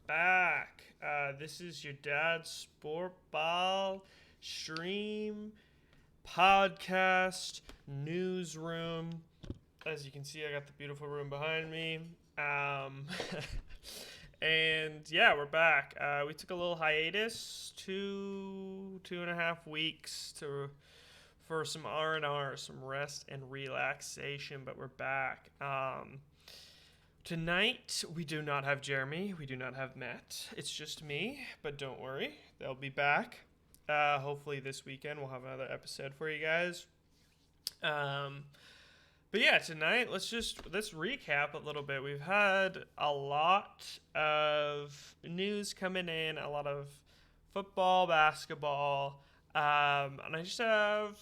back. This is your dad's sport ball stream podcast newsroom. As you can see, I got the beautiful room behind me. And yeah, we're back. We took a little hiatus, two and a half weeks for some R&R, some rest and relaxation, but we're back. Tonight, we do not have Jeremy. We do not have Matt. It's just me, but don't worry. They'll be back. Hopefully this weekend we'll have another episode for you guys. But yeah, tonight, let's recap a little bit. We've had a lot of news coming in, a lot of football, basketball, and I just have,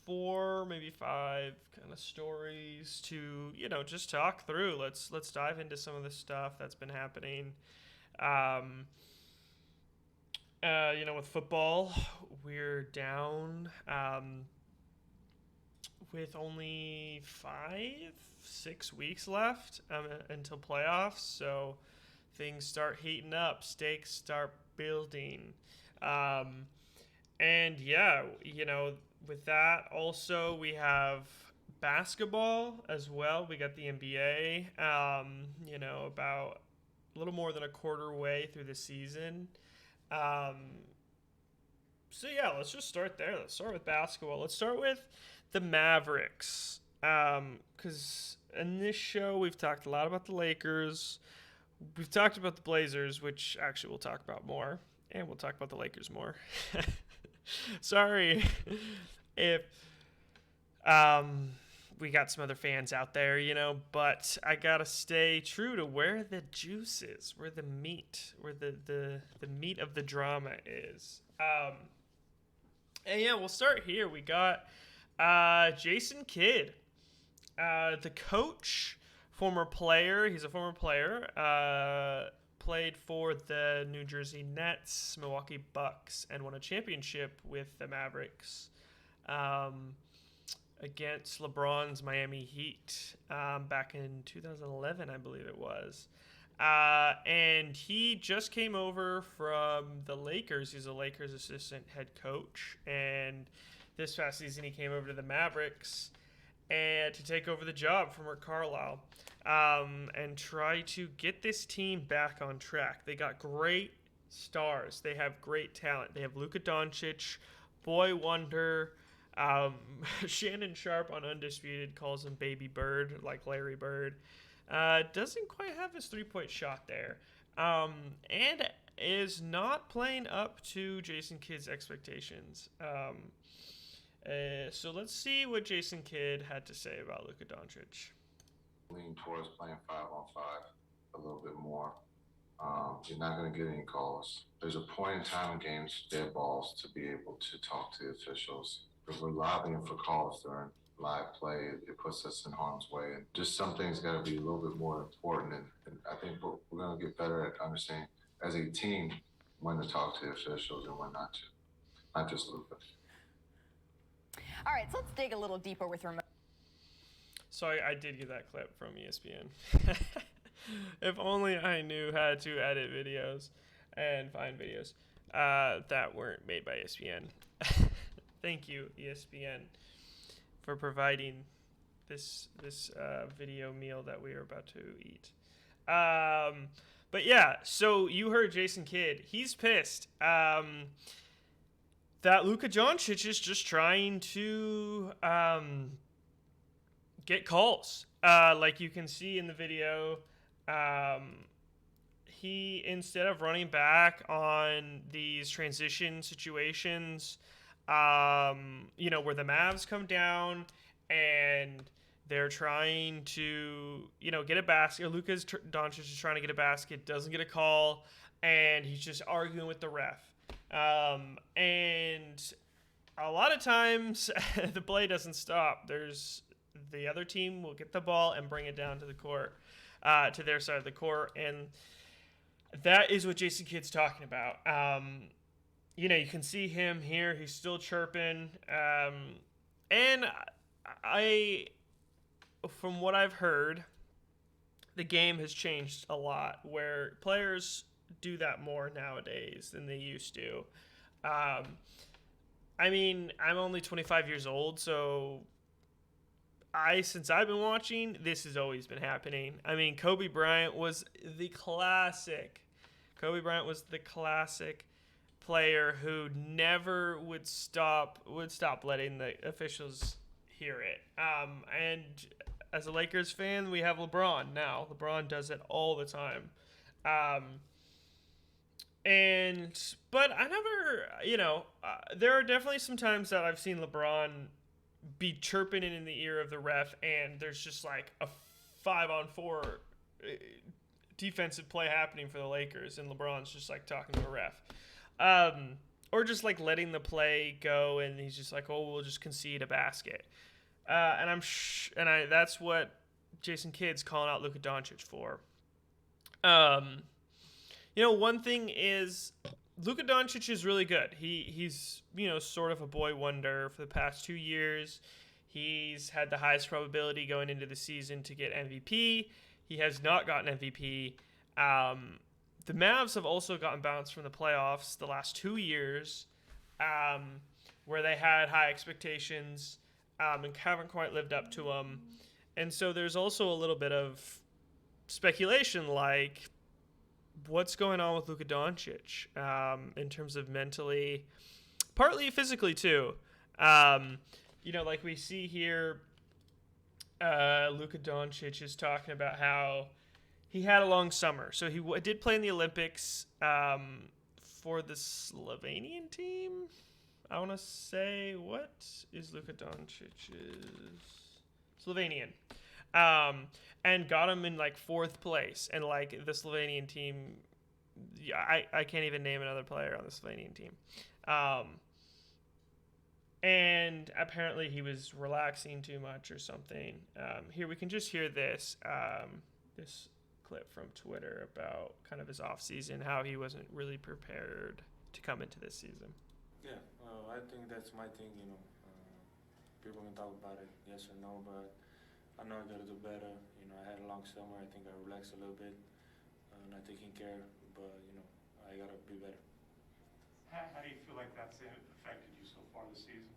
4, maybe 5 kind of stories to, just talk through. Let's dive into some of the stuff that's been happening. With football, we're down with only 5-6 weeks left until playoffs, so things start heating up, stakes start building. And yeah, with that, also we have basketball as well. We got the NBA, about a little more than a quarter way through the season. So yeah, let's just start there. Let's start with basketball. Let's start with the Mavericks. Because in this show, we've talked a lot about the Lakers. We've talked about the Blazers, which actually we'll talk about more. And we'll talk about the Lakers more. Sorry if we got some other fans out there, but I gotta stay true to where the juice is, where the meat, where the meat of the drama is. And yeah, we'll start here. We got Jason Kidd, the coach, former player. He's a former player. Played for the New Jersey Nets, Milwaukee Bucks, and won a championship with the Mavericks against LeBron's Miami Heat back in 2011, I believe it was. And he just came over from the Lakers. He's a Lakers assistant head coach. And this past season, he came over to the Mavericks and to take over the job from Rick Carlisle. And try to get this team back on track. They got great stars. They have great talent. They have Luka Doncic, boy wonder. Shannon Sharp on Undisputed calls him Baby Bird, like Larry Bird. Doesn't quite have his three-point shot there. And is not playing up to Jason Kidd's expectations. So let's see what Jason Kidd had to say about Luka Doncic. Lean towards playing 5-on-5 a little bit more. You're not going to get any calls. There's a point in time in games, dead balls, to be able to talk to the officials. If we're lobbying for calls during live play, it puts us in harm's way. And just some things got to be a little bit more important. And I think we're going to get better at understanding as a team when to talk to the officials and when not to. Not just Luka. All right, so let's dig a little deeper with remote. So I did get that clip from ESPN. If only I knew how to edit videos and find videos that weren't made by ESPN. Thank you, ESPN, for providing this video meal that we are about to eat. But yeah, so you heard Jason Kidd. He's pissed that Luka Doncic is just trying to get calls. Like you can see in the video, he, instead of running back on these transition situations, where the Mavs come down and they're trying to, get a basket. Luka Doncic is trying to get a basket, doesn't get a call, and he's just arguing with the ref. And a lot of times the play doesn't stop. The other team will get the ball and bring it down to the court, to their side of the court, and that is what Jason Kidd's talking about. You can see him here. He's still chirping. And from what I've heard, the game has changed a lot, where players do that more nowadays than they used to. I mean, I'm only 25 years old, so since I've been watching, this has always been happening. I mean, Kobe Bryant was the classic. Kobe Bryant was the classic player who never would stop letting the officials hear it. And as a Lakers fan, we have LeBron now. LeBron does it all the time. But I never, there are definitely some times that I've seen LeBron be chirping it in the ear of the ref, and there's just like a 5-on-4 defensive play happening for the Lakers, and LeBron's just like talking to a ref. Or just like letting the play go, and he's just like, "Oh, we'll just concede a basket." That's what Jason Kidd's calling out Luka Doncic for. One thing is Luka Doncic is really good. He's sort of a boy wonder for the past 2 years. He's had the highest probability going into the season to get MVP. He has not gotten MVP. The Mavs have also gotten bounced from the playoffs the last 2 years, where they had high expectations and haven't quite lived up to them. And so there's also a little bit of speculation, like, what's going on with Luka Doncic in terms of mentally, partly physically too. Like we see here, Luka Doncic is talking about how he had a long summer. So he did play in the Olympics for the Slovenian team. I want to say, what is Luka Doncic's? Slovenian. And got him in like 4th place. And like the Slovenian team, I can't even name another player on the Slovenian team. And apparently he was relaxing too much or something. Here we can just hear this clip from Twitter about kind of his off season, how he wasn't really prepared to come into this season. Yeah, I think that's my thing. People can talk about it, yes or no, but I know I got to do better. I had a long summer. I think I relaxed a little bit, not taking care, but I got to be better. How do you feel like that's affected you so far this season?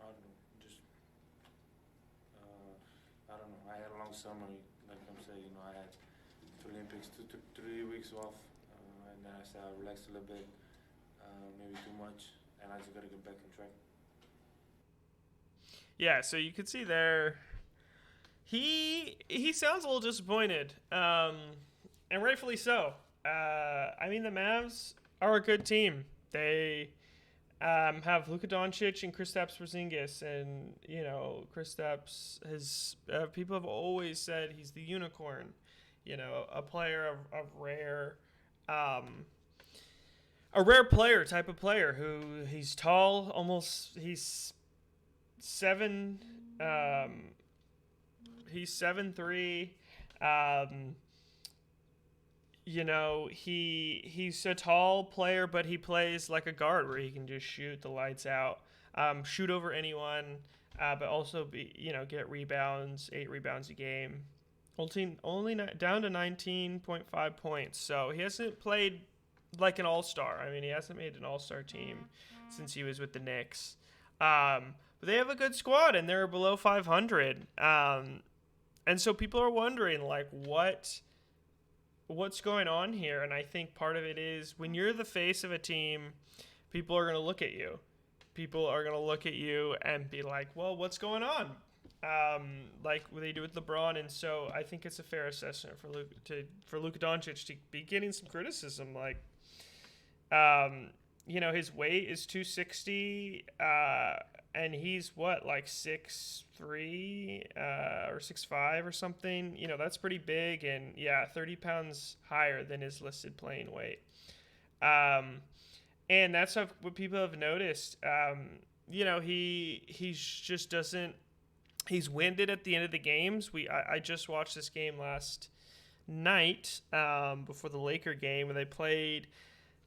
I don't know, I don't know. I had a long summer, like I'm saying. I had the Olympics, 3 weeks off, and then I said I relaxed a little bit, maybe too much, and I just got to get back on track. Yeah, so you can see there, he sounds a little disappointed, and rightfully so. I mean, the Mavs are a good team. They have Luka Doncic and Kristaps Porzingis, and Kristaps has people have always said he's the unicorn, a player of rare, a rare player type of player who he's tall, he's 7'3". He's a tall player, but he plays like a guard where he can just shoot the lights out, shoot over anyone, but also get rebounds, 8 rebounds a game. Only down to 19.5 points. So he hasn't played like an all-star. I mean, he hasn't made an all-star team since he was with the Knicks. But they have a good squad, and they're below 500. And so people are wondering, like, what's going on here? And I think part of it is when you're the face of a team, people are going to look at you. People are going to look at you and be like, well, what's going on? Like they do with LeBron. And so I think it's a fair assessment for Luka Doncic to be getting some criticism. Like, his weight is 260, and he's like 6'3", or 6'5" or something. That's pretty big, and 30 pounds higher than his listed playing weight. And that's what people have noticed. He just doesn't. He's winded at the end of the games. I just watched this game last night before the Laker game, where they played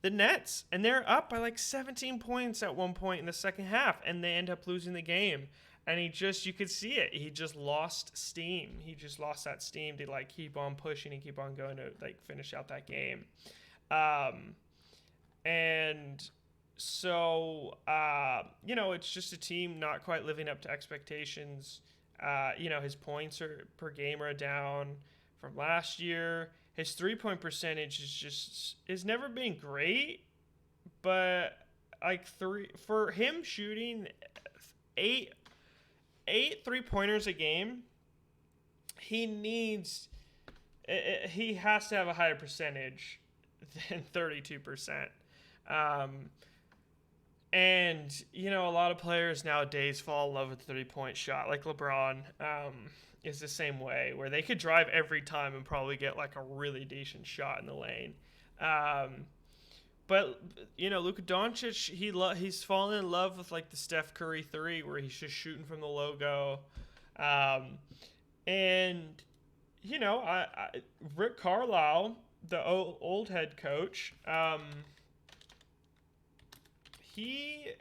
the Nets, and they're up by like 17 points at one point in the second half, and they end up losing the game. And you could see it. He just lost steam. He just lost that steam to like keep on pushing and keep on going to like finish out that game. And so, it's just a team not quite living up to expectations. His points per game are down from last year. His 3-point percentage is never been great, but like for him shooting eight 3-pointers a game, he has to have a higher percentage than 32%. And a lot of players nowadays fall in love with the 3-point shot. Like LeBron is the same way, where they could drive every time and probably get like a really decent shot in the lane. But Luka Doncic, he's fallen in love with like the Steph Curry 3, where he's just shooting from the logo. Rick Carlisle, the old head coach, he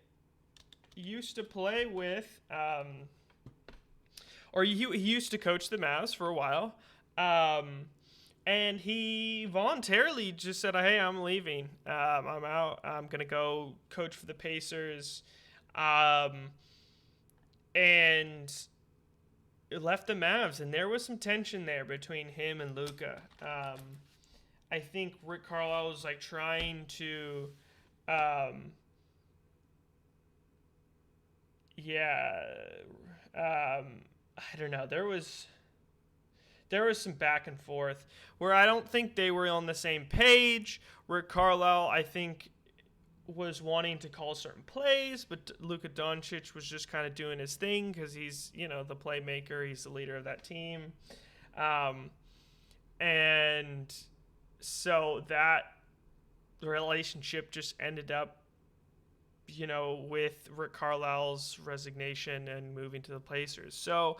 used to play with, he used to coach the Mavs for a while. And he voluntarily just said, hey, I'm leaving. I'm out. I'm going to go coach for the Pacers. And left the Mavs. And there was some tension there between him and Luka. I think Rick Carlisle was like trying to... I don't know. There was some back and forth where I don't think they were on the same page. Rick Carlisle, I think, was wanting to call certain plays, but Luka Doncic was just kind of doing his thing because he's, the playmaker. He's the leader of that team. And so that relationship just ended up, with Rick Carlisle's resignation and moving to the Pacers. So,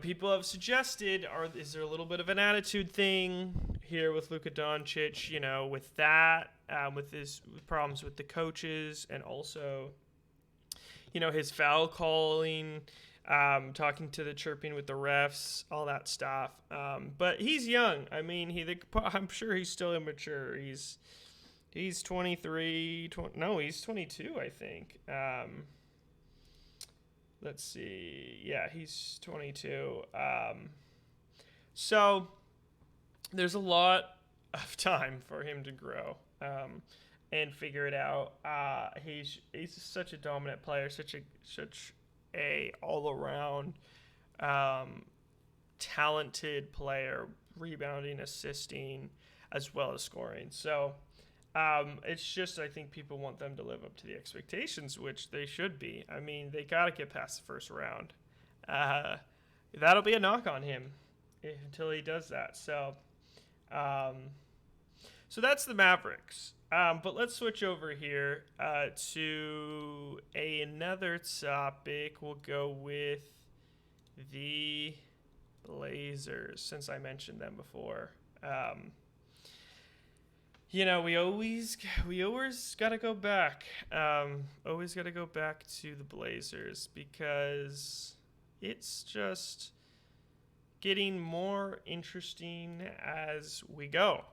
people have suggested, is there a little bit of an attitude thing here with Luka Doncic, with that, with his problems with the coaches, and also, his foul calling, talking to the chirping with the refs, all that stuff. But he's young. I mean, I'm sure he's still immature. He's 23, he's 22, I think. Let's see. Yeah, he's 22. So there's a lot of time for him to grow and figure it out. He's such a dominant player, such a all-around talented player, rebounding, assisting, as well as scoring. So it's just, I think people want them to live up to the expectations, which they should be. I mean, they got to get past the first round. That'll be a knock on him until he does that. So that's the Mavericks. But let's switch over here to another topic. We'll go with the Blazers, since I mentioned them before. We always got to go back. Always got to go back to the Blazers because it's just getting more interesting as we go.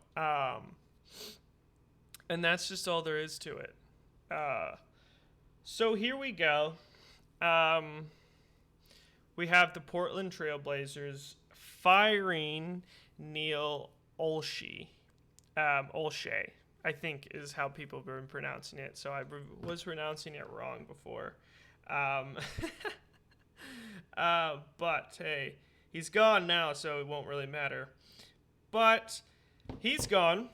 And that's just all there is to it. So here we go. We have the Portland Trailblazers firing Neil Olshey. Olshey, I think, is how people have been pronouncing it. So I was pronouncing it wrong before. But hey, he's gone now, so it won't really matter. But he's gone.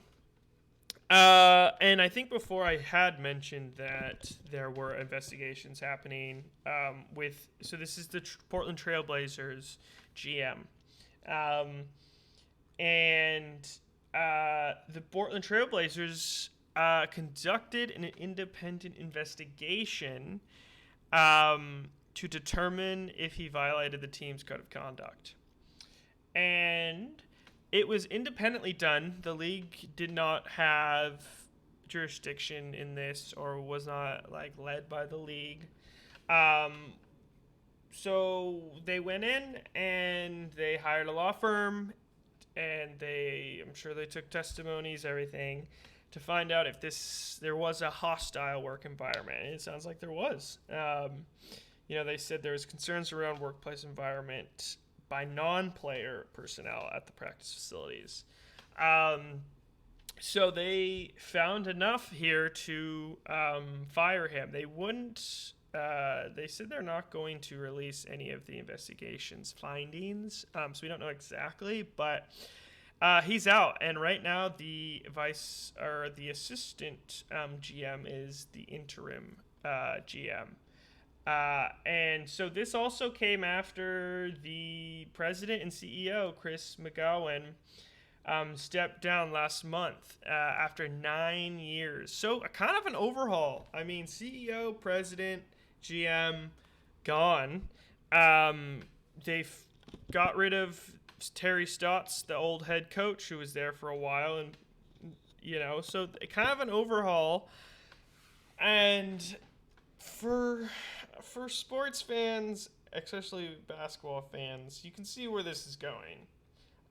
And I think before I had mentioned that there were investigations happening so this is the Portland Trailblazers GM. The Portland Trailblazers conducted an independent investigation to determine if he violated the team's code of conduct. And it was independently done. The league did not have jurisdiction in this, or was not led by the league. so they went in and they hired a law firm, and I'm sure they took testimonies, everything, to find out if there was a hostile work environment. And it sounds like there was. They said there was concerns around workplace environment by non-player personnel at the practice facilities. So they found enough here to fire him. They wouldn't. They said they're not going to release any of the investigation's findings, so we don't know exactly. But he's out, and right now the assistant GM is the interim GM. And so this also came after the president and CEO, Chris McGowan, stepped down last month after 9 years. So kind of an overhaul. I mean, CEO, president, GM, gone. They've got rid of Terry Stotts, the old head coach, who was there for a while. And, so kind of an overhaul. And for sports fans, especially basketball fans, you can see where this is going.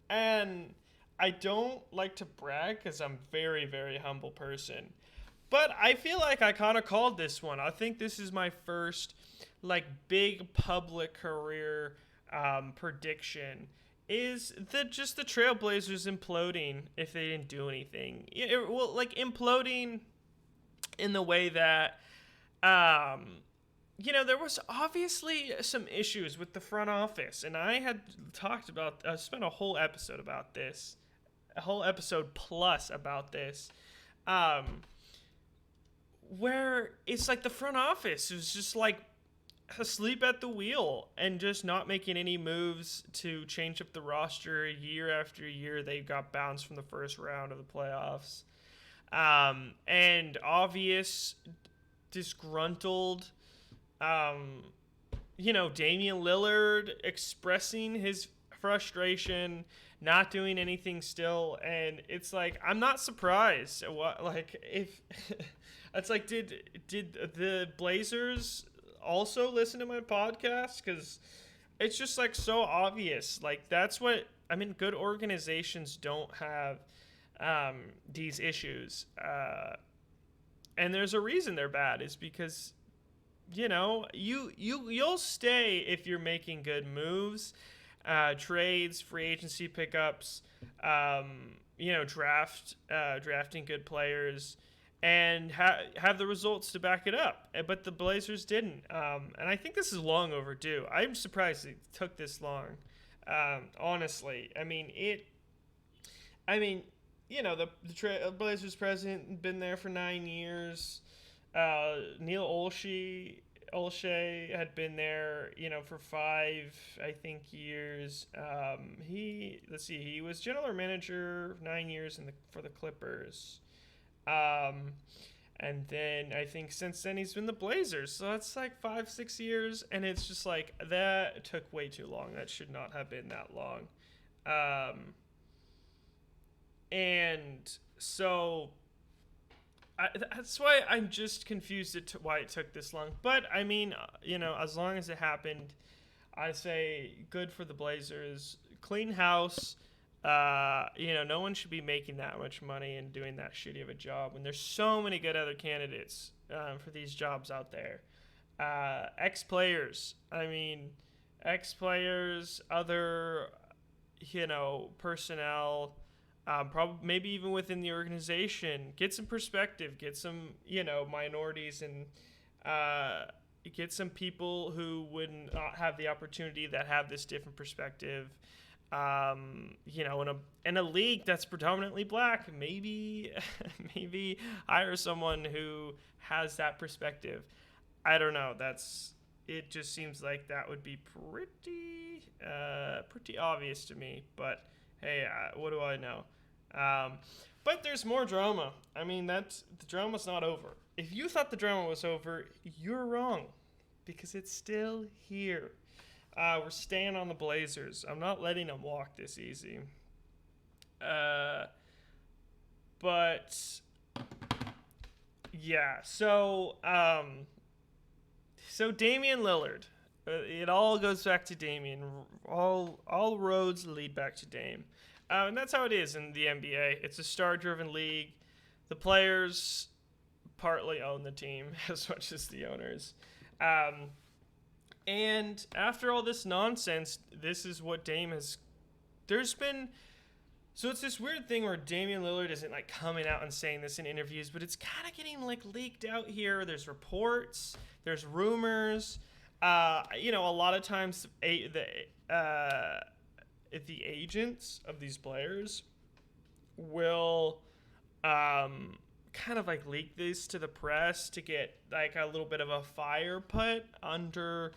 And I don't like to brag because I'm a very, very humble person. But I feel like I kind of called this one. I think this is my first, big public career prediction. Is just the Trailblazers imploding if they didn't do anything. Imploding in the way that, there was obviously some issues with the front office. And I had spent a whole episode about this. A whole episode plus about this. Where it's like the front office was just asleep at the wheel and just not making any moves to change up the roster year after year. They got bounced from the first round of the playoffs. And obvious disgruntled, Damian Lillard expressing his frustration, not doing anything still. And it's I'm not surprised. If it's did the Blazers also listen to my podcast? Because it's just so obvious. That's what I mean. Good organizations don't have these issues, and there's a reason they're bad. Is because you'll stay if you're making good moves, trades, free agency pickups, drafting good players, and have the results to back it up. But the Blazers didn't. And I think this is long overdue. I'm surprised it took this long. Honestly. The Blazers president been there for 9 years. Neil Olshey had been there, for 5, I think, years. He was general manager 9 years for the Clippers. And then I think since then he's been the Blazers. So that's 5-6 years. And it's just that took way too long. That should not have been that long. And so that's why I'm just confused why it took this long. But as long as it happened, I say good for the Blazers. Clean house. No one should be making that much money and doing that shitty of a job when there's so many good other candidates for these jobs out there. Ex-players, other, personnel, probably maybe even within the organization, get some perspective, get some, minorities, and get some people who would not have the opportunity that have this different perspective. In a league that's predominantly black, maybe hire someone who has that perspective. I don't know. It just seems like that would be pretty obvious to me. But hey, what do I know? But there's more drama. The drama's not over. If you thought the drama was over, you're wrong, because it's still here. We're staying on the Blazers. I'm not letting them walk this easy. But yeah, so Damian Lillard, It all goes back to Damian. All roads lead back to Dame. And that's how it is in the NBA. It's a star-driven league. The players partly own the team as much as the owners. And after all this nonsense, this is what Dame has... There's been... So it's this weird thing where Damian Lillard isn't like coming out and saying this in interviews, but it's kind of getting like leaked out here. There's reports, there's rumors. A lot of times the agents of these players will kind of like leak this to the press to get like a little bit of a fire put under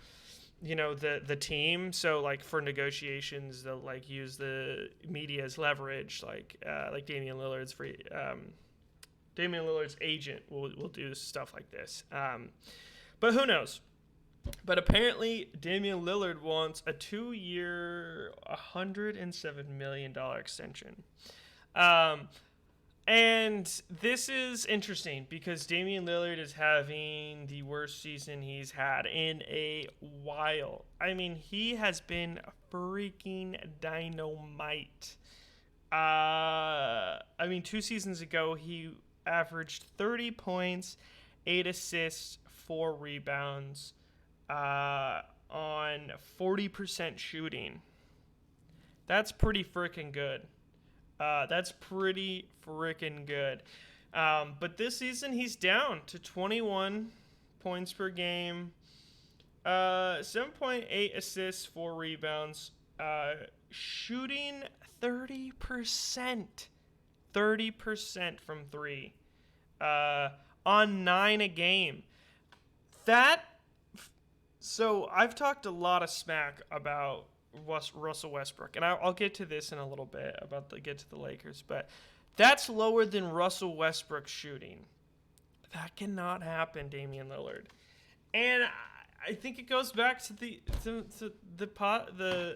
the team. So like for negotiations, they'll like use the media as leverage, like Damian Lillard's agent will do stuff like this. But who knows? But apparently Damian Lillard wants a 2-year, $107 million extension. And this is interesting because Damian Lillard is having the worst season he's had in a while. I mean, he has been freaking dynamite. 2 seasons ago, he averaged 30 points, 8 assists, 4 rebounds, on 40% shooting. That's pretty freaking good. That's pretty freaking good. But this season, he's down to 21 points per game, 7.8 assists, 4 rebounds, shooting 30%. 30% from 3. On 9 a game. So I've talked a lot of smack about Russell Westbrook, and I'll get to this in a little bit get to the Lakers, but that's lower than Russell Westbrook shooting. That cannot happen, Damian Lillard. And I think it goes back to the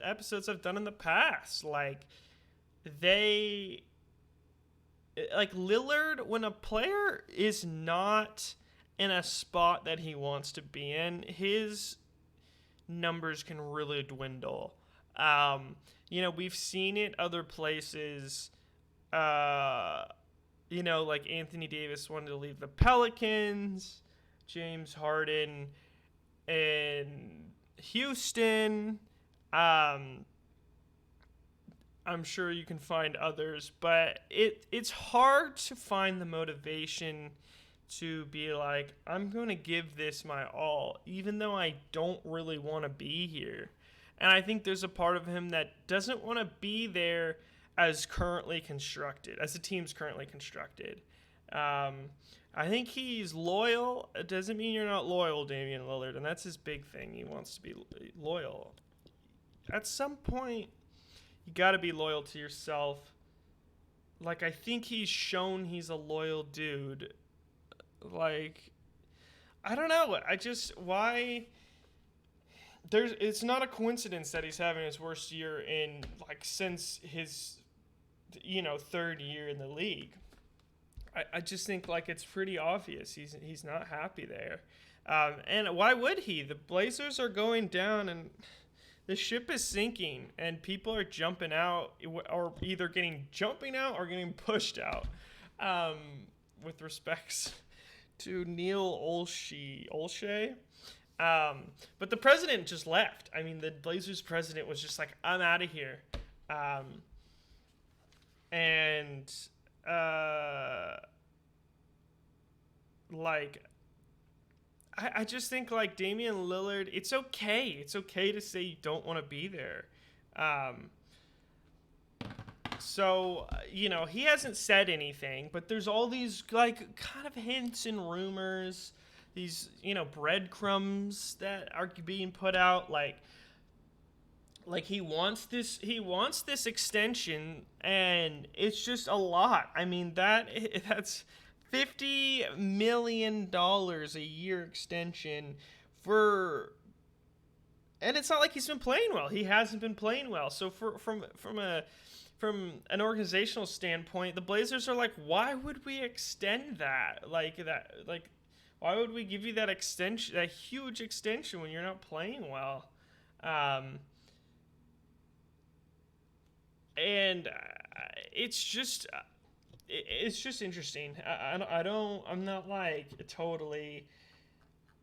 episodes I've done in the past. Like Lillard, when a player is not in a spot that he wants to be in, his numbers can really dwindle. We've seen it other places. Like Anthony Davis wanted to leave the Pelicans, James Harden in Houston. I'm sure you can find others, but it's hard to find the motivation to be like, I'm going to give this my all, even though I don't really want to be here. And I think there's a part of him that doesn't want to be there as the team's currently constructed. I think he's loyal. It doesn't mean you're not loyal, Damian Lillard, and that's his big thing. He wants to be loyal. At some point, you got to be loyal to yourself. Like, I think he's shown he's a loyal dude. Like, I don't know. It's not a coincidence that he's having his worst year since his, third year in the league. I just think it's pretty obvious he's not happy there. And why would he? The Blazers are going down and the ship is sinking and people are jumping out, or either jumping out or getting pushed out. With respects to Neil Olshey. But the president just left. I mean, the Blazers president was just like, I'm out of here. I just think Damian Lillard, it's okay. It's okay to say you don't want to be there. He hasn't said anything, but there's all these kind of hints and rumors, these, breadcrumbs that are being put out. Like he wants this extension, and it's just a lot. I mean, that's $50 million a year extension and it's not like he's been playing well. He hasn't been playing well. So from an organizational standpoint, the Blazers are like, why would we extend that? Why would we give you that extension, that huge extension, when you're not playing well? And it's just interesting. I'm not like totally.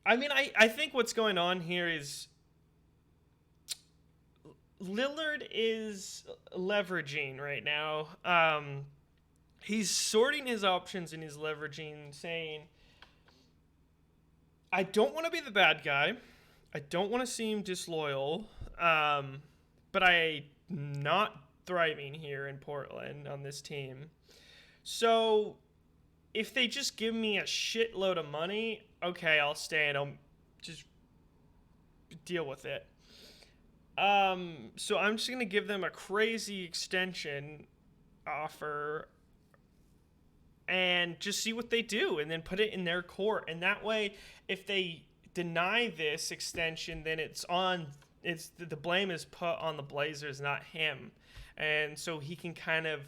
I mean, I think what's going on here is Lillard is leveraging right now. He's sorting his options and he's leveraging, saying, I don't want to be the bad guy. I don't want to seem disloyal. But I'm not thriving here in Portland on this team. So if they just give me a shitload of money, okay, I'll stay and I'll just deal with it. So I'm just going to give them a crazy extension offer and just see what they do and then put it in their court. And that way, if they deny this extension, then the blame is put on the Blazers, not him. And so he can kind of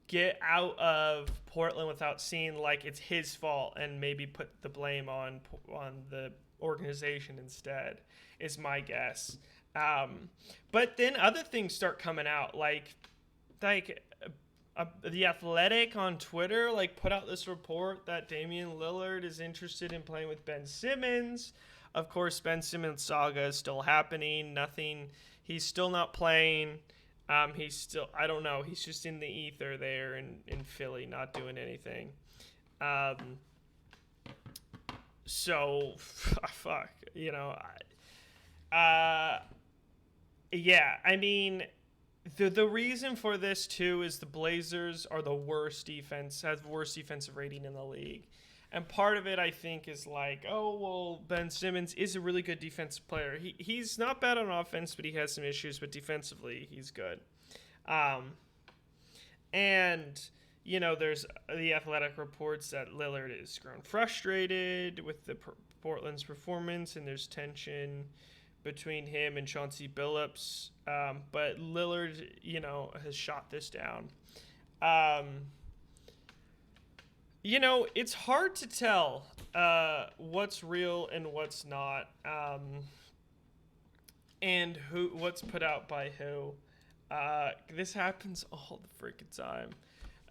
get out of Portland without seeing like it's his fault and maybe put the blame on the organization instead, is my guess. But then other things start coming out, like The Athletic on Twitter put out this report that Damian Lillard is interested in playing with Ben Simmons. Of course, Ben Simmons saga is still happening. He's still not playing. He's still, I don't know, he's just in the ether there in Philly, not doing anything. So, fuck, yeah, I mean, the reason for this too is the Blazers are the worst defense, have the worst defensive rating in the league. And part of it, I think, is Ben Simmons is a really good defensive player. He's not bad on offense, but he has some issues, but defensively, he's good. There's The Athletic reports that Lillard has grown frustrated with Portland's performance, and there's tension between him and Chauncey Billups. But Lillard, has shot this down. It's hard to tell what's real and what's not, and what's put out by who. This happens all the freaking time,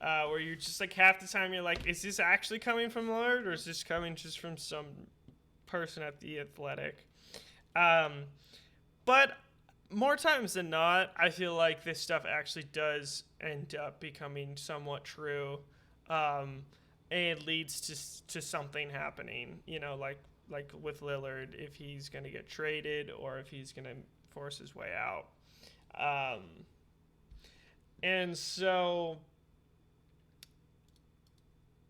where you're just half the time you're like, is this actually coming from Lillard or is this coming just from some person at The Athletic? But more times than not, I feel like this stuff actually does end up becoming somewhat true. And it leads to something happening, like with Lillard, if he's going to get traded or if he's going to force his way out. And so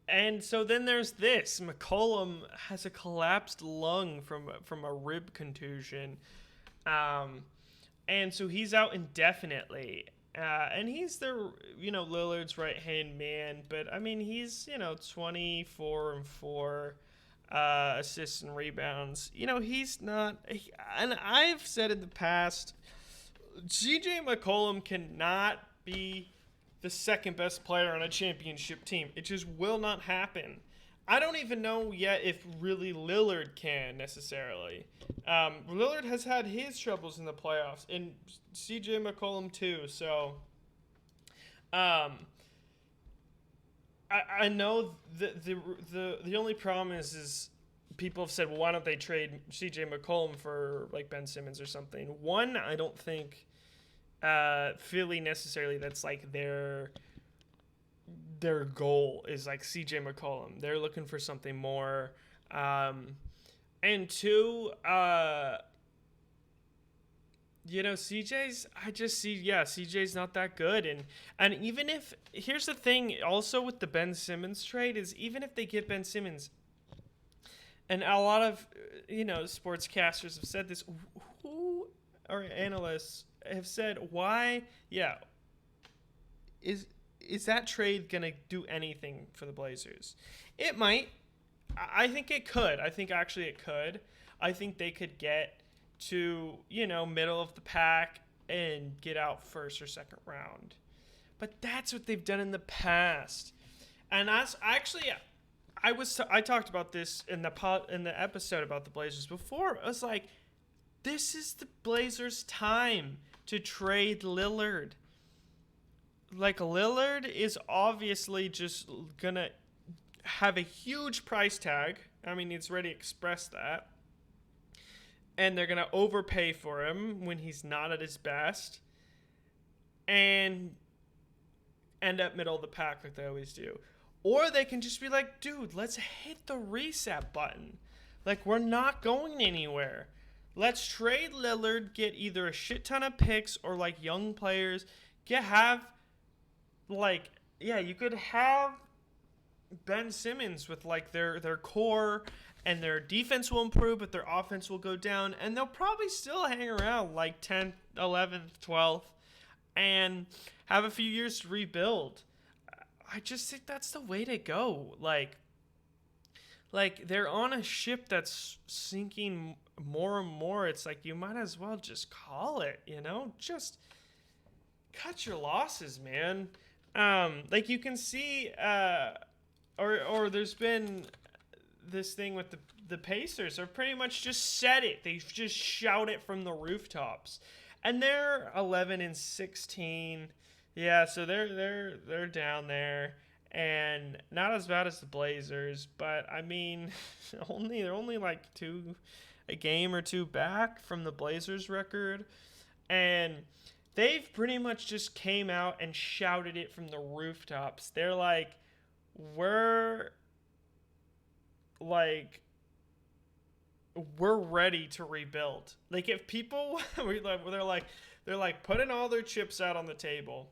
then there's this. McCollum has a collapsed lung from a rib contusion. And so he's out indefinitely. And he's Lillard's right-hand man, but I mean, he's, 24 and 4 assists and rebounds. He's not, and I've said in the past, CJ McCollum cannot be the second best player on a championship team. It just will not happen. I don't even know yet if really Lillard can necessarily. Lillard has had his troubles in the playoffs, and CJ McCollum too. So, I know the only problem is people have said, well, why don't they trade CJ McCollum for Ben Simmons or something? One, I don't think Philly necessarily that's their goal is CJ McCollum. They're looking for something more. And two, CJ's not that good. And even if, here's the thing also with the Ben Simmons trade is even if they get Ben Simmons, and a lot of, sportscasters have said this, or analysts have said, why, is that trade going to do anything for the Blazers? It might. I think it could. I think actually it could. I think they could get to, middle of the pack and get out first or second round. But that's what they've done in the past. And I talked about this in the episode about the Blazers before. I was like, this is the Blazers' time to trade Lillard. Like, Lillard is obviously just gonna have a huge price tag. I mean, he's already expressed that. And they're gonna overpay for him when he's not at his best. And end up middle of the pack like they always do. Or they can just be like, dude, let's hit the reset button. Like, we're not going anywhere. Let's trade Lillard, get either a shit ton of picks or, like, young players. You could have Ben Simmons with, like, their core, and their defense will improve, but their offense will go down. And they'll probably still hang around, like, 10th, 11th, 12th, and have a few years to rebuild. I just think that's the way to go. Like they're on a ship that's sinking more and more. It's like, you might as well just call it, just cut your losses, man. Like, you can see, or there's been this thing with the Pacers are pretty much just said it. They just shout it from the rooftops, and they're 11-16. Yeah, so they're down there, and not as bad as the Blazers, but I mean, they're only like a game or two back from the Blazers record, and they've pretty much just came out and shouted it from the rooftops. They're like, we're ready to rebuild. Like, if people they're like putting all their chips out on the table,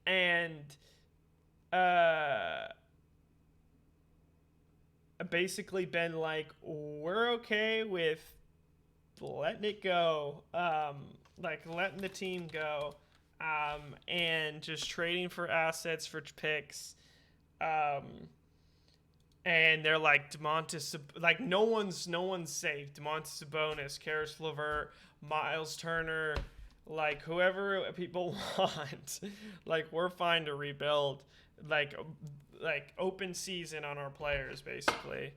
and basically been like, we're okay with letting it go, letting the team go, and just trading for assets for picks, and they're like, like, no one's safe. Domantas Sabonis, Karis LeVert, Miles Turner, like, whoever people want, like, we're fine to rebuild, like open season on our players, basically.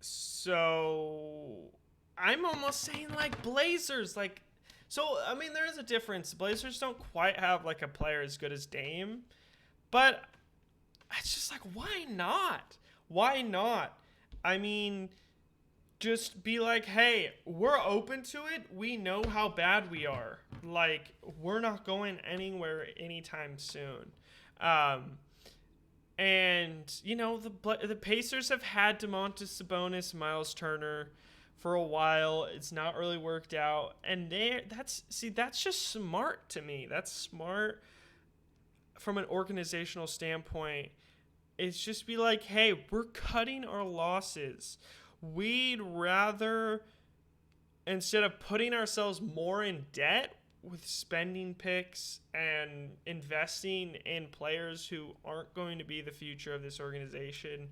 So I'm almost saying, like, Blazers, like, so, I mean, there is a difference. The Blazers don't quite have, like, a player as good as Dame, but it's just like, why not? Why not? I mean, just be like, hey, we're open to it. We know how bad we are. Like, we're not going anywhere anytime soon. And, the Pacers have had Domantas Sabonis, Miles Turner for a while. It's not really worked out. And that's just smart to me. That's smart from an organizational standpoint. It's just be like, hey, we're cutting our losses. We'd rather, instead of putting ourselves more in debt with spending picks and investing in players who aren't going to be the future of this organization,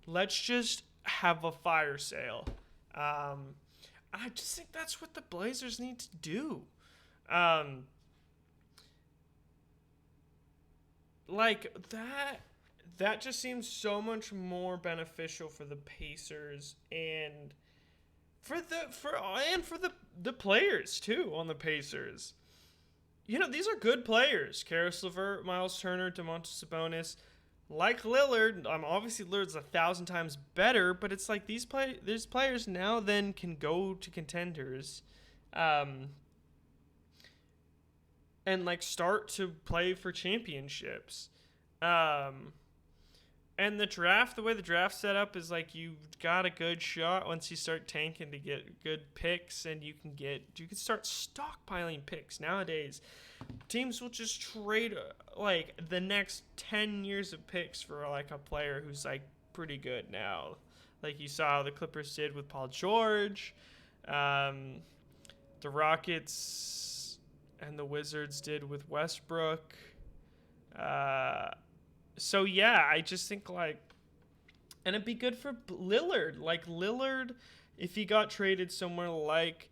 let's just have a fire sale. I just think that's what the Blazers need to do. Like, that just seems so much more beneficial for the Pacers and for the players too on the Pacers. These are good players. Karis LeVert, Miles Turner, Domantas Sabonis. Like Lillard, obviously Lillard's 1,000 times better, but it's like these players now then can go to contenders, and like start to play for championships. And the way the draft's set up is like, you've got a good shot once you start tanking to get good picks, and you can start stockpiling picks. Nowadays, teams will just trade like the next 10 years of picks for like a player who's like pretty good now. Like you saw the Clippers did with Paul George, the Rockets and the Wizards did with Westbrook. So, yeah, I just think, like, and it'd be good for Lillard. Like, Lillard, if he got traded somewhere like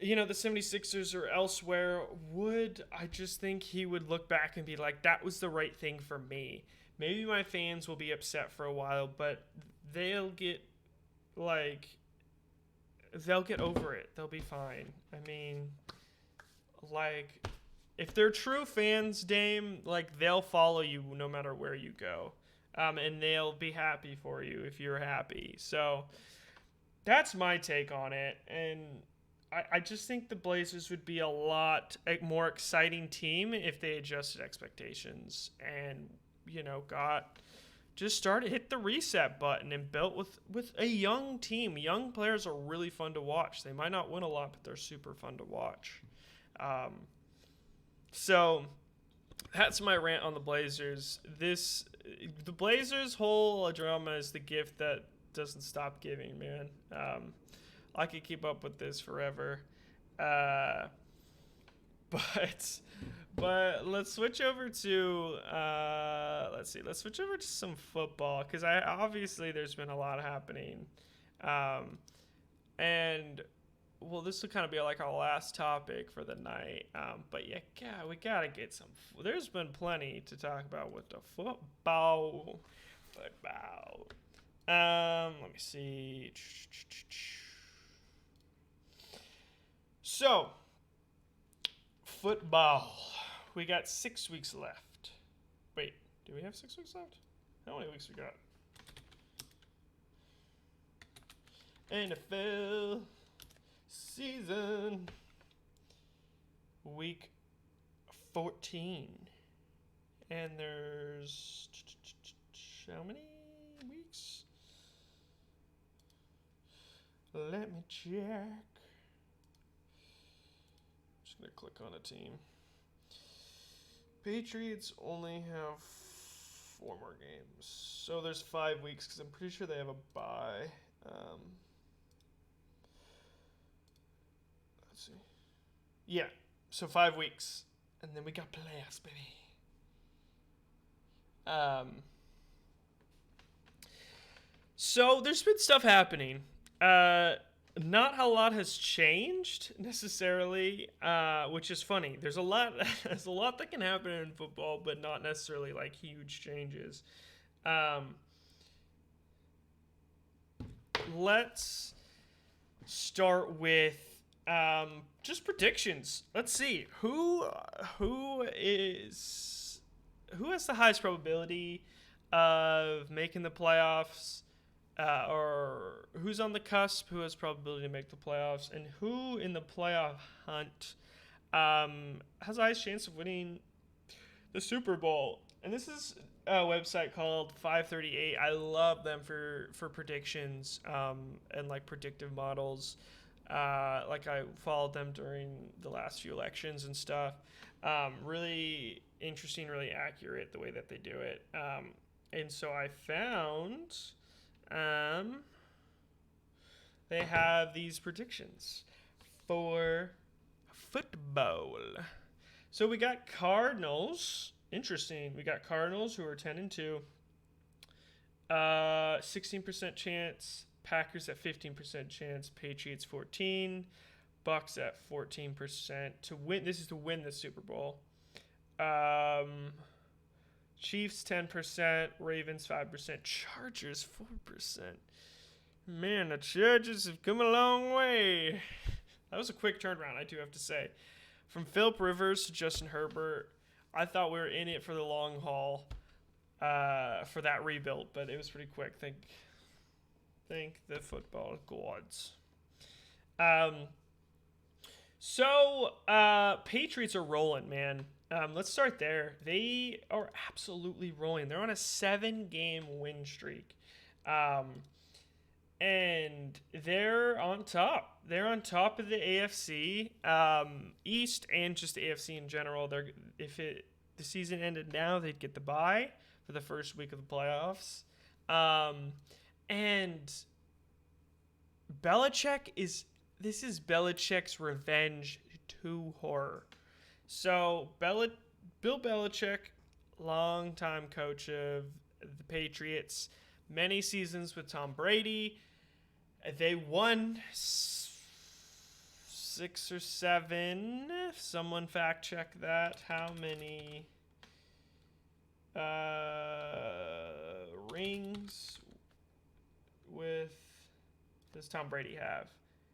the 76ers or elsewhere I just think he would look back and be like, that was the right thing for me. Maybe my fans will be upset for a while, but they'll get over it. They'll be fine. I mean, like, if they're true fans, Dame, like, they'll follow you no matter where you go. And they'll be happy for you if you're happy. So that's my take on it. And I just think the Blazers would be a lot more exciting team if they adjusted expectations and, hit the reset button and built with a young team. Young players are really fun to watch. They might not win a lot, but they're super fun to watch. So that's my rant on the Blazers. The Blazers' whole drama is the gift that doesn't stop giving, man. I could keep up with this forever. But let's switch over to let's switch over to some football, because obviously there's been a lot happening, and this will kind of be like our last topic for the night. But we gotta get some. There's been plenty to talk about with the football. Let me see. So, football. We got 6 weeks left. Wait, do we have 6 weeks left? How many weeks we got? NFL season. Week 14. And there's how many weeks? Let me check. Just gonna click on a team. Patriots only have 4 more games, so there's 5 weeks because I'm pretty sure they have a bye. Let's see. Yeah, so 5 weeks, and then we got playoffs, baby. So there's been stuff happening. Not a lot has changed necessarily, which is funny. There's a lot that can happen in football, but not necessarily like huge changes. Let's start with just predictions. Let's see who has the highest probability of making the playoffs. Or who's on the cusp, who has probability to make the playoffs, and who in the playoff hunt has the highest chance of winning the Super Bowl. And this is a website called 538. I love them for predictions and like predictive models. Like I followed them during the last few elections and stuff. Really interesting, really accurate the way that they do it. And so I found... they have these predictions for football. So we got Cardinals. Interesting. We got Cardinals who are 10-2. 16% chance. Packers at 15% chance. Patriots 14. Bucks at 14% to win. This is to win the Super Bowl. Chiefs 10%, Ravens 5%, Chargers 4%. Man, the Chargers have come a long way. That was a quick turnaround, I do have to say. From Phillip Rivers to Justin Herbert, I thought we were in it for the long haul for that rebuild, but it was pretty quick. Thank the football gods. So Patriots are rolling, man. Let's start there. They are absolutely rolling. They're on a 7-game win streak. And they're on top. They're on top of the AFC East and just the AFC in general. The season ended now, they'd get the bye for the first week of the playoffs. And this is Belichick's revenge tour. So Bill Belichick, longtime coach of the Patriots, many seasons with Tom Brady. They won 6 or 7. If someone fact check that. How many rings does Tom Brady have?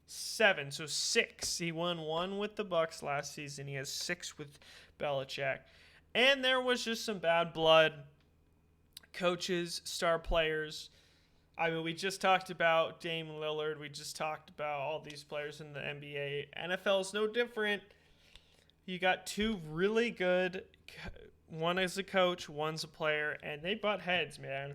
7. So 6. He won 1 with the Bucks last season. He has 6 with Belichick. And there was just some bad blood. Coaches, star players. I mean, we just talked about Dame Lillard. We just talked about all these players in the NBA. NFL is no different. You got 2 really good, one as a coach, one's a player, and they butt heads, man.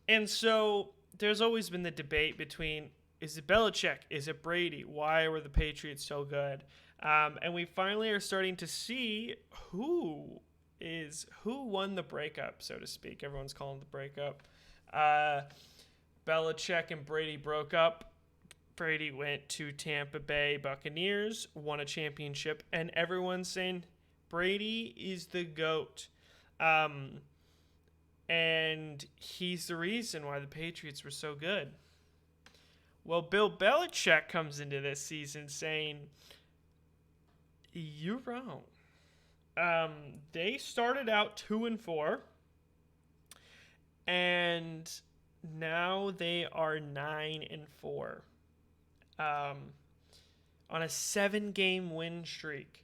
And so there's always been the debate between, is it Belichick? Is it Brady? Why were the Patriots so good? And we finally are starting to see who won the breakup, so to speak. Everyone's calling it the breakup. Belichick and Brady broke up. Brady went to Tampa Bay Buccaneers, won a championship, and everyone's saying Brady is the GOAT. And he's the reason why the Patriots were so good. Well, Bill Belichick comes into this season saying, you're wrong. They started out 2-4, and now they are 9-4, on a 7-game win streak,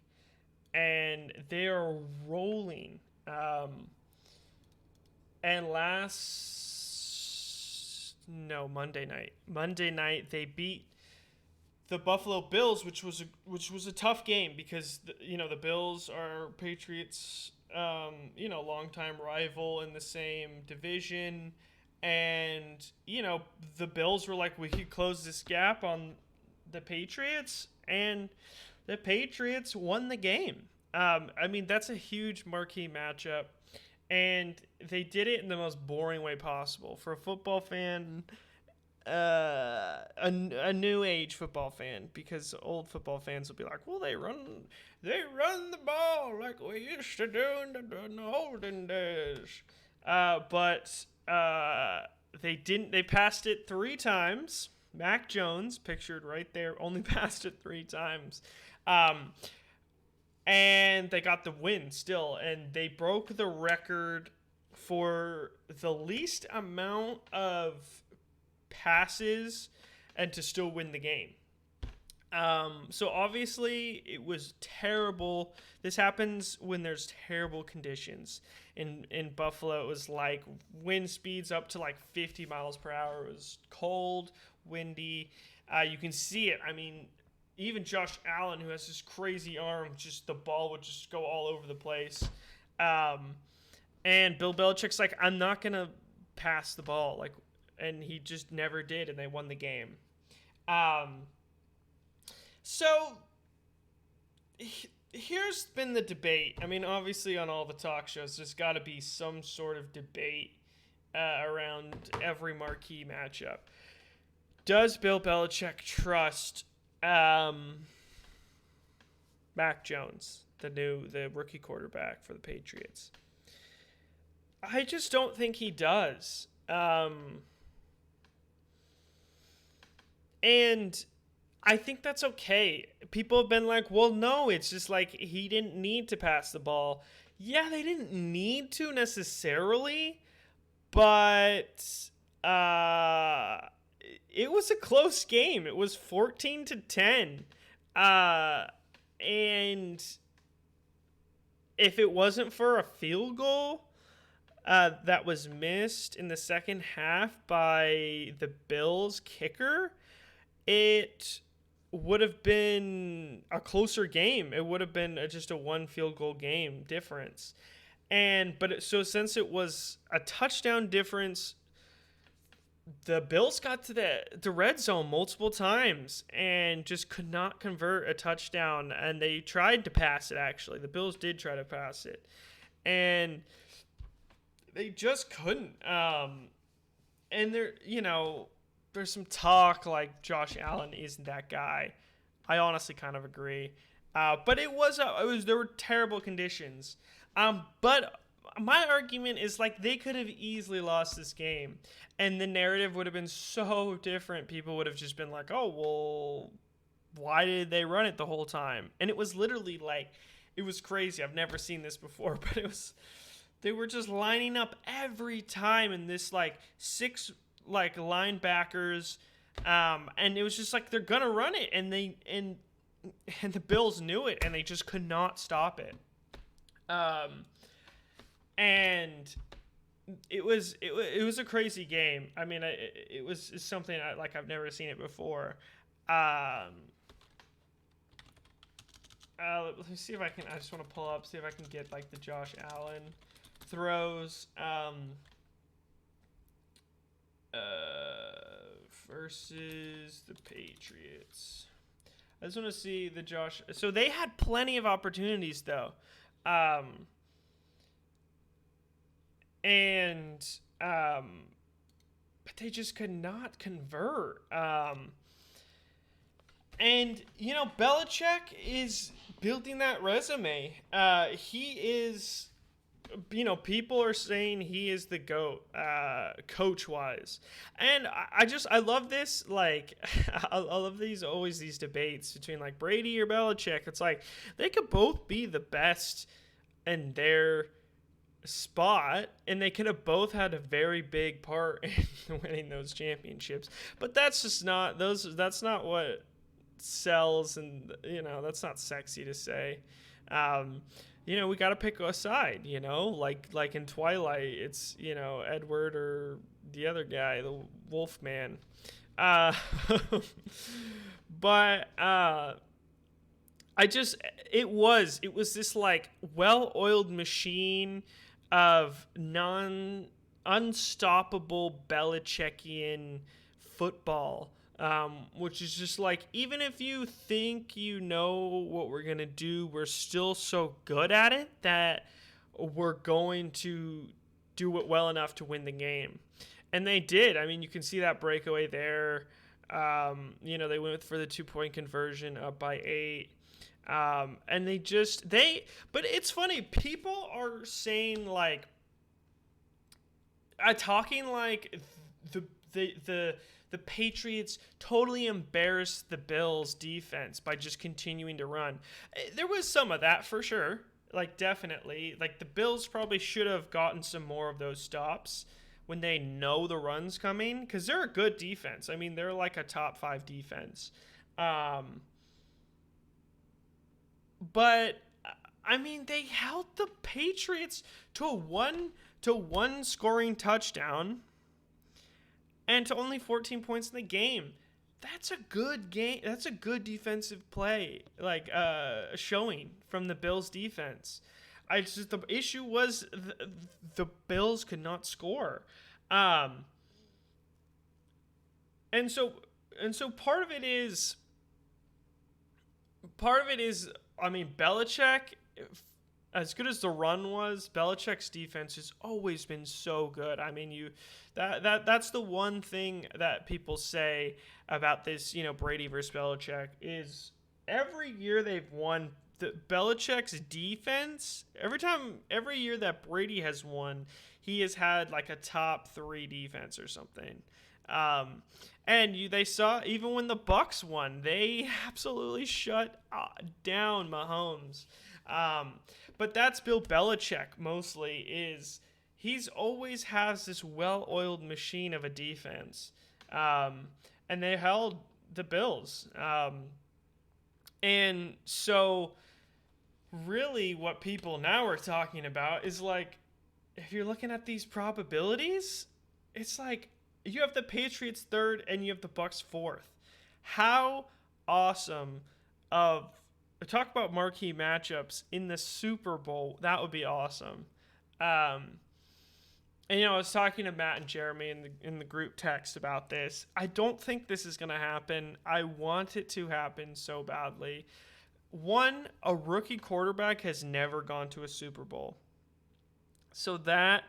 and they are rolling. And Monday night they beat the Buffalo Bills, which was a tough game because the Bills are Patriots, longtime rival in the same division, and the Bills were like, we could close this gap on the Patriots, and the Patriots won the game. I mean, that's a huge marquee matchup, and they did it in the most boring way possible for a football fan. A new age football fan, because old football fans will be like, well, they run the ball like we used to do in the olden days. But they didn't. They passed it 3 times. Mac Jones, pictured right there, only passed it 3 times. And they got the win still, and they broke the record for the least amount of passes and to still win the game. So obviously it was terrible. This happens when there's terrible conditions. In Buffalo, it was like wind speeds up to like 50 miles per hour. It was cold, windy. You can see it. I mean, even Josh Allen, who has this crazy arm, just the ball would just go all over the place. And Bill Belichick's like, I'm not going to pass the ball. And he just never did, and they won the game. So here's been the debate. I mean, obviously on all the talk shows, there's got to be some sort of debate around every marquee matchup. Does Bill Belichick trust Mac Jones, the rookie quarterback for the Patriots? I just don't think he does. And I think that's okay. People have been like, well, no, it's just like he didn't need to pass the ball. Yeah, they didn't need to necessarily, but it was a close game. It was 14-10. And if it wasn't for a field goal that was missed in the second half by the Bills kicker, it would have been a closer game. It would have been just a 1 field goal game difference. So since it was a touchdown difference, the Bills got to the red zone multiple times and just could not convert a touchdown. And they tried to pass it, actually. The Bills did try to pass it. And they just couldn't. And there's some talk like Josh Allen isn't that guy. I honestly kind of agree. But there were terrible conditions. But my argument is like they could have easily lost this game, and the narrative would have been so different. People would have just been like, "Oh, well, why did they run it the whole time? And it was literally like, it was crazy. I've never seen this before, but they were just lining up every time in this like 6 like linebackers, and it was just like they're gonna run it, and the Bills knew it, and they just could not stop it. And it was a crazy game. I mean, it's something I've never seen it before. Let me see if I can. I just want to pull up, see if I can get like the Josh Allen throws versus the Patriots. I just want to see the Josh. So they had plenty of opportunities though, but they just could not convert. And you know, Belichick is building that resume. He is, you know, people are saying he is the GOAT, coach-wise. And I love this, like, I love these debates between, like, Brady or Belichick. It's like, they could both be the best in their spot, and they could have both had a very big part in winning those championships. But that's just not, that's not what sells, and, you know, that's not sexy to say. You know, we got to pick a side, you know, like in Twilight, it's, you know, Edward or the other guy, the Wolf Man. But it was this like well-oiled machine of unstoppable Belichickian football. Which is just like, even if you think you know what we're going to do, we're still so good at it that we're going to do it well enough to win the game. And they did. I mean, you can see that breakaway there. You know, they went for the 2-point conversion up by 8. And but it's funny. People are saying like, talking like the Patriots totally embarrassed the Bills' defense by just continuing to run. There was some of that for sure. Like, definitely. Like, the Bills probably should have gotten some more of those stops when they know the run's coming, because they're a good defense. I mean, they're like a top 5 defense. But, I mean, they held the Patriots to one scoring touchdown and to only 14 points in the game. That's a good game. That's a good defensive play, like showing from the Bills defense. The issue was the Bills could not score, and so part of it is. I mean, Belichick, as good as the run was, Belichick's defense has always been so good. I mean, that's the one thing that people say about this, you know, Brady versus Belichick, is every year they've won, the Belichick's defense, every year that Brady has won, he has had like a top 3 defense or something. And they saw, even when the Bucs won, they absolutely shut down Mahomes. But that's Bill Belichick mostly, is he's always has this well-oiled machine of a defense. And they held the Bills. And so really what people now are talking about is like, if you're looking at these probabilities, it's like you have the Patriots 3rd and you have the Bucs 4th. How awesome of... Talk about marquee matchups in the Super Bowl. That would be awesome. And, you know, I was talking to Matt and Jeremy in the group text about this. I don't think this is going to happen. I want it to happen so badly. One, a rookie quarterback has never gone to a Super Bowl. So that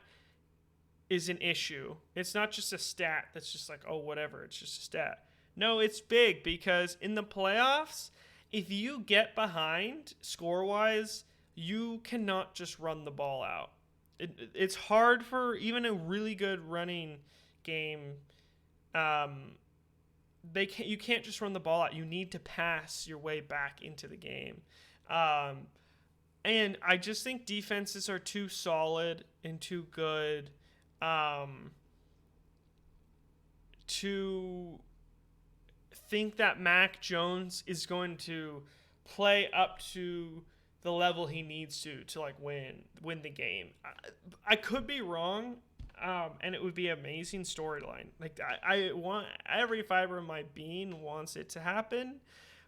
is an issue. It's not just a stat that's just like, oh, whatever, it's just a stat. No, it's big, because in the playoffs, if you get behind score-wise, you cannot just run the ball out. It's hard for even a really good running game you can't just run the ball out. You need to pass your way back into the game. And I just think defenses are too solid and too good to think that Mac Jones is going to play up to the level he needs to like win the game. I could be wrong, and it would be an amazing storyline. Like I want, every fiber of my being wants it to happen,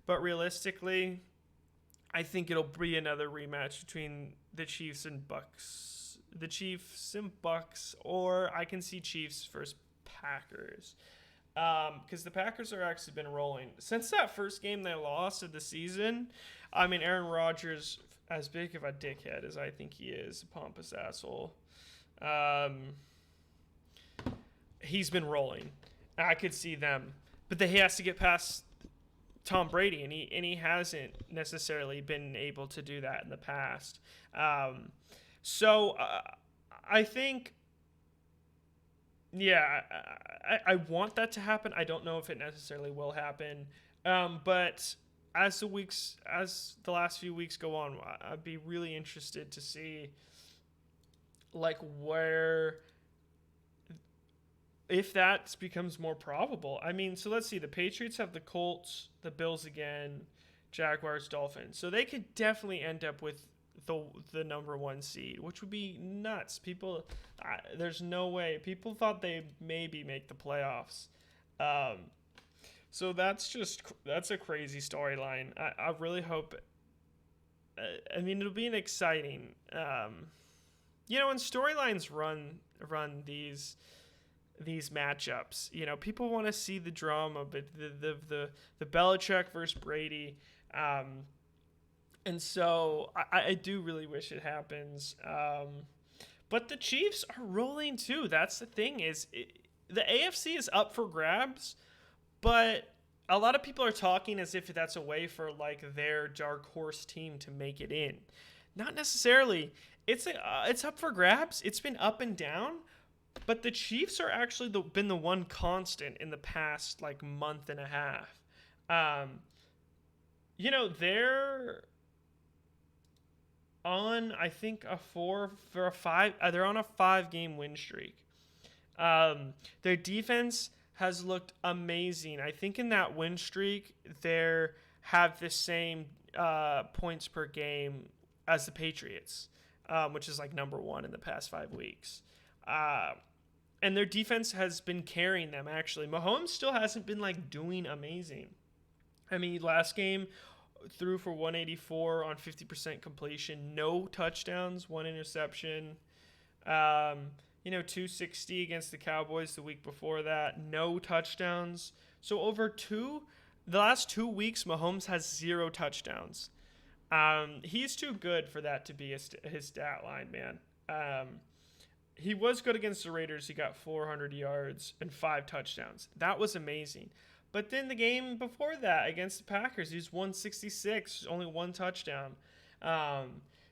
but realistically, I think it'll be another rematch between the Chiefs and Bucks. The Chiefs and Bucks, or I can see Chiefs versus Packers. Because the Packers are actually been rolling. Since that first game they lost of the season, I mean, Aaron Rodgers, as big of a dickhead as I think he is, a pompous asshole, he's been rolling. I could see them. But he has to get past Tom Brady, and he hasn't necessarily been able to do that in the past. So I think, yeah, I want that to happen. I don't know if it necessarily will happen, but as the last few weeks go on, I'd be really interested to see like where, if that becomes more probable. I mean, so let's see. The Patriots have the Colts, the Bills again, Jaguars, Dolphins. So they could definitely end up with the number 1 seed, which would be nuts. People, there's no way. People thought they'd maybe make the playoffs. So that's a crazy storyline. I really hope. I mean, it'll be an exciting. When storylines run these matchups, people want to see the drama, but the Belichick versus Brady, and so I do really wish it happens. But the Chiefs are rolling too. That's the thing, is the AFC is up for grabs, but a lot of people are talking as if that's a way for like their dark horse team to make it in. Not necessarily. It's up for grabs. It's been up and down. But the Chiefs are actually been the one constant in the past like month and a half. They're on, I think, they're on a 5-game win streak. Their defense has looked amazing. I think in that win streak, they have the same points per game as the Patriots, which is like number 1 in the past 5 weeks. And their defense has been carrying them, actually. Mahomes still hasn't been like doing amazing. I mean, last game threw for 184 on 50% completion, no touchdowns, 1 interception. 260 against the Cowboys the week before that, no touchdowns. So the last 2 weeks, Mahomes has 0 touchdowns. He's too good for that to be his stat line, man. He was good against the Raiders. He got 400 yards and 5 touchdowns. That was amazing. But then the game before that against the Packers, he was 166, only 1 touchdown.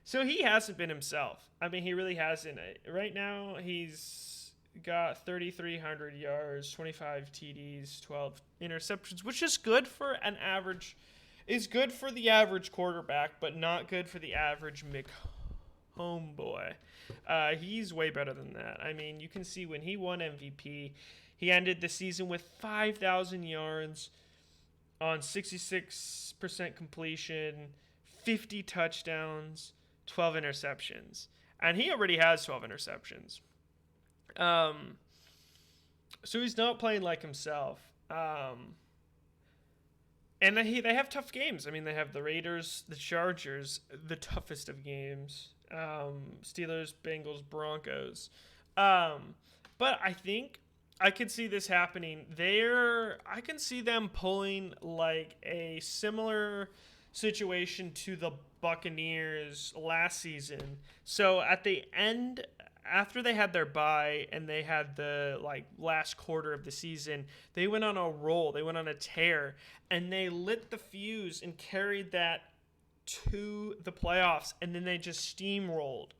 So he hasn't been himself. I mean, he really hasn't. Right now, he's got 3,300 yards, 25 TDs, 12 interceptions, which is good for an average. Is good for the average quarterback, but not good for the average homeboy. He's way better than that. I mean, you can see when he won MVP, he ended the season with 5,000 yards on 66% completion, 50 touchdowns, 12 interceptions. And he already has 12 interceptions. So he's not playing like himself. And they have tough games. I mean, they have the Raiders, the Chargers, the toughest of games. Steelers, Bengals, Broncos. But I think I could see this happening. I can see them pulling like a similar situation to the Buccaneers last season. So at the end, after they had their bye and they had the like last quarter of the season, they went on a roll. They went on a tear, and they lit the fuse and carried that to the playoffs, and then they just steamrolled.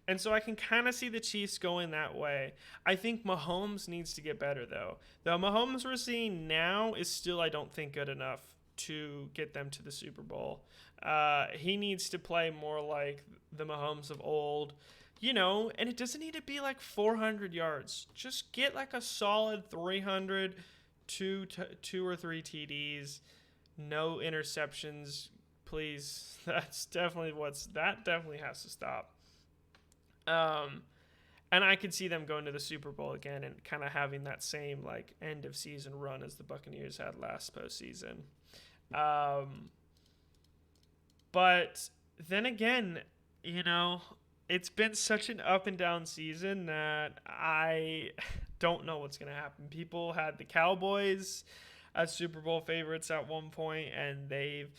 And so I can kind of see the Chiefs going that way. I think Mahomes needs to get better, though. The Mahomes we're seeing now is still, I don't think, good enough to get them to the Super Bowl. He needs to play more like the Mahomes of old, and it doesn't need to be like 400 yards. Just get like a solid 300, two or three TDs, no interceptions, please. That definitely has to stop. And I could see them going to the Super Bowl again and kind of having that same like end of season run as the Buccaneers had last postseason. But then again, it's been such an up and down season that I don't know what's going to happen. People had the Cowboys as Super Bowl favorites at one point, and they've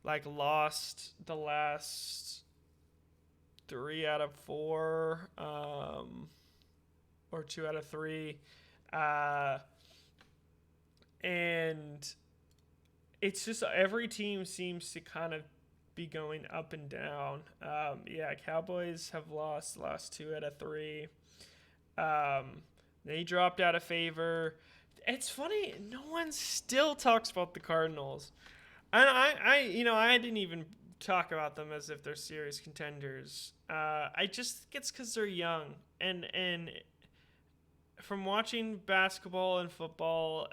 like lost the last 3 out of 4, or 2 out of 3. And it's just every team seems to kind of be going up and down. Cowboys have lost the last 2 out of 3. They dropped out of favor. It's funny, no one still talks about the Cardinals. And I didn't even talk about them as if they're serious contenders. I just think it's because they're young. And from watching basketball and football,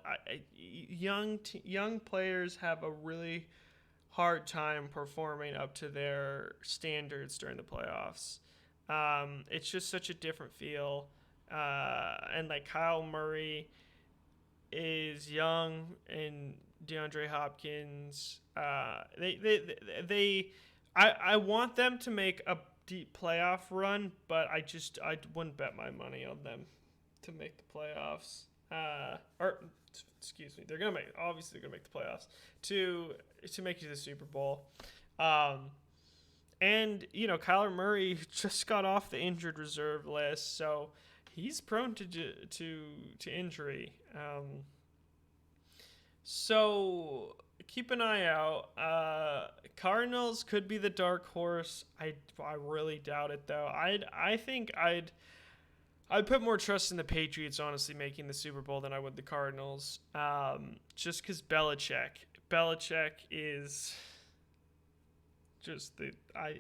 young players have a really hard time performing up to their standards during the playoffs. It's just such a different feel. And like Kyle Murray is young, and DeAndre Hopkins, I want them to make a deep playoff run, but I wouldn't bet my money on them to make the playoffs. Excuse me, they're gonna make the playoffs to make it to the Super Bowl. And Kyler Murray just got off the injured reserve list, so he's prone to injury. So keep an eye out. Cardinals could be the dark horse. I really doubt it, though. I think I'd put more trust in the Patriots, honestly, making the Super Bowl than I would the Cardinals. Just because Belichick is just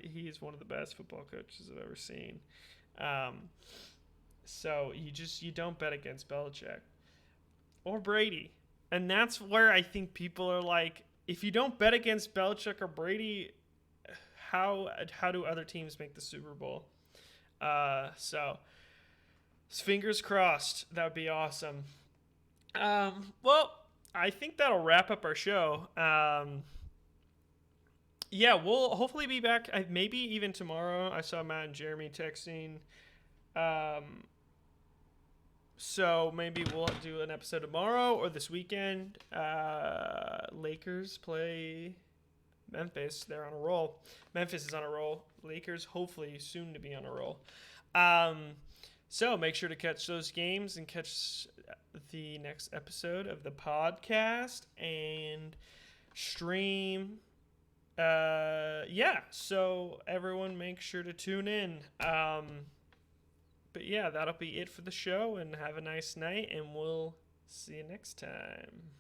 he's one of the best football coaches I've ever seen. So you don't bet against Belichick or Brady. And that's where I think people are like, if you don't bet against Belichick or Brady, how do other teams make the Super Bowl? So fingers crossed. That would be awesome. Well, I think that'll wrap up our show. We'll hopefully be back. Maybe even tomorrow. I saw Matt and Jeremy texting. So maybe we'll do an episode tomorrow or this weekend. Lakers play Memphis. They're on a roll. Memphis is on a roll. Lakers hopefully soon to be on a roll. So make sure to catch those games and catch the next episode of the podcast and stream. So everyone make sure to tune in. But yeah, that'll be it for the show, and have a nice night, and we'll see you next time.